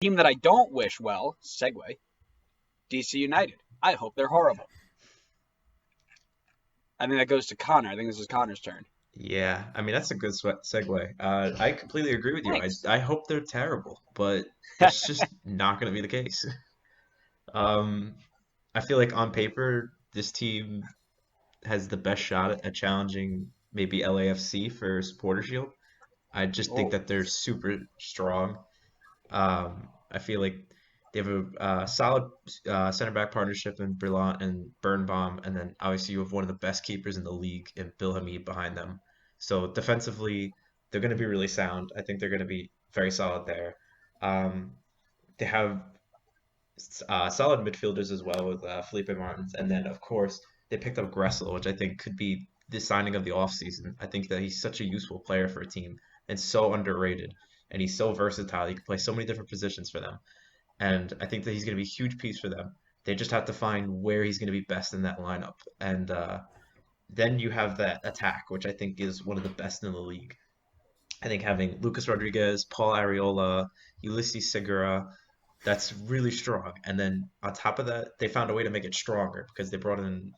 Team that I don't wish well, segue, DC United. I hope they're horrible. I think that goes to Connor. I think this is Connor's turn. Yeah, I mean that's a good segue. I completely agree with you. Thanks. I hope they're terrible, but it's just not going to be the case. Um, I feel like on paper, this team has the best shot at challenging maybe LAFC for Supporter Shield. I just think Oh, that they're super strong. I feel like they have a solid center back partnership in Brillant and Birnbaum, and then obviously you have one of the best keepers in the league in Bill Hamid behind them. So defensively, they're going to be really sound. I think they're going to be very solid there. Um, they have solid midfielders as well with Felipe Martins, and then of course they picked up Gressel, which I think could be the signing of the offseason. I think that he's such a useful player for a team and so underrated, and he's so versatile. He can play so many different positions for them, and I think that he's going to be a huge piece for them. They just have to find where he's going to be best in that lineup, and then you have that attack, which I think is one of the best in the league. I think having Lucas Rodriguez, Paul Ariola, Ulysses Segura, that's really strong. And then on top of that, they found a way to make it stronger because they brought in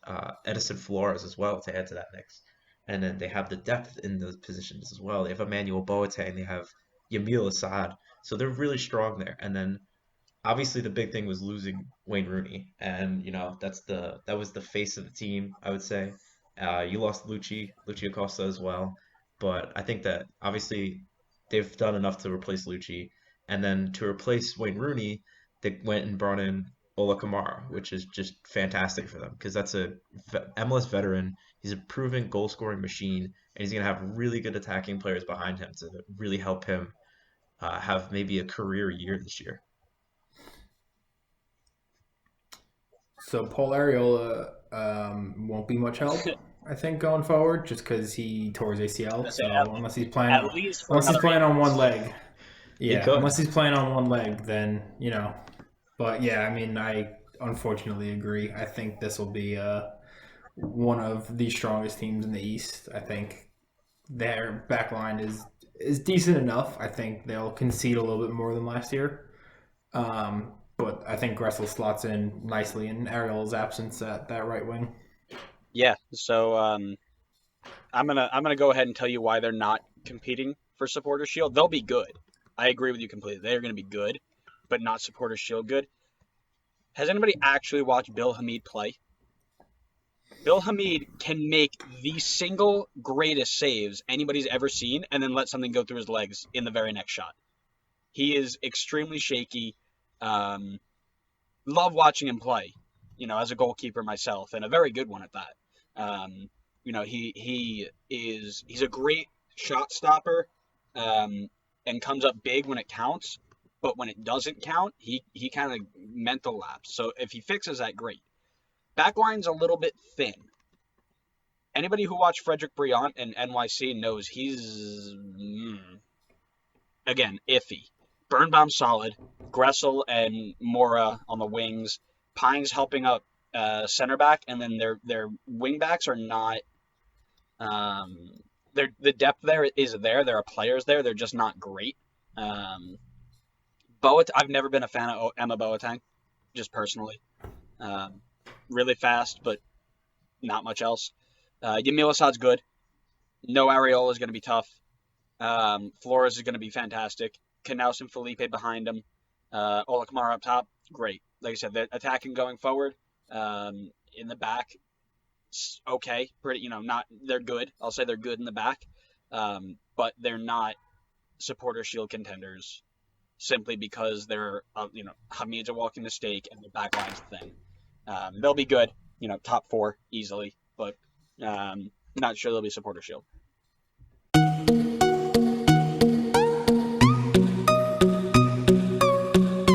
Edison Flores as well to add to that mix. And then they have the depth in those positions as well. They have Emmanuel Boateng, they have Yamil Assad. So they're really strong there. And then obviously the big thing was losing Wayne Rooney. And that was the face of the team, I would say. You lost Luchi Acosta as well. But I think that obviously they've done enough to replace Lucci. And then to replace Wayne Rooney, they went and brought in Ola Kamara, which is just fantastic for them because that's a MLS veteran. He's a proven goal scoring machine, and he's going to have really good attacking players behind him to really help him have maybe a career year this year. So Paul Ariola won't be much help, I think, going forward, just because he tore his ACL. So at least for unless he's another playing 8 on one months. leg, He yeah, could. unless he's playing on one leg, then you know. But yeah, I mean, I unfortunately agree. I think this will be one of the strongest teams in the East. I think their back line is decent enough. I think they'll concede a little bit more than last year. But I think Gressel slots in nicely in Ariel's absence at that right wing. Yeah. So I'm gonna go ahead and tell you why they're not competing for Supporter Shield. They'll be good. I agree with you completely. They're gonna be good, but not Supporter Shield good. Has anybody actually watched Bill Hamid play? Bill Hamid can make the single greatest saves anybody's ever seen and then let something go through his legs in the very next shot. He is extremely shaky. Um, Love watching him play, as a goalkeeper myself, and a very good one at that. Um, he's a great shot stopper, and comes up big when it counts, but when it doesn't count, he kind of mental lapse. So if he fixes that, great. Backline's a little bit thin. Anybody who watched Frederick Briant and NYC knows he's again iffy. Birnbaum solid, Gressel and Mora on the wings, Pines helping up center back, and then their wing backs are not. The depth there is there. There are players there. They're just not great. Um, I've never been a fan of Emma Boateng, just personally. Um, really fast, but not much else. Yamil Assad's good. No Areola is going to be tough. Flores is going to be fantastic. Knaus and Felipe behind him. Ola Kamara up top, great. Like I said, they're attacking going forward. In the back, okay, pretty. Not they're good. I'll say they're good in the back, but they're not supporter shield contenders simply because they're Hamid's a walking mistake and the back line's thin. They'll be good, top four easily, but not sure they'll be supporter shield.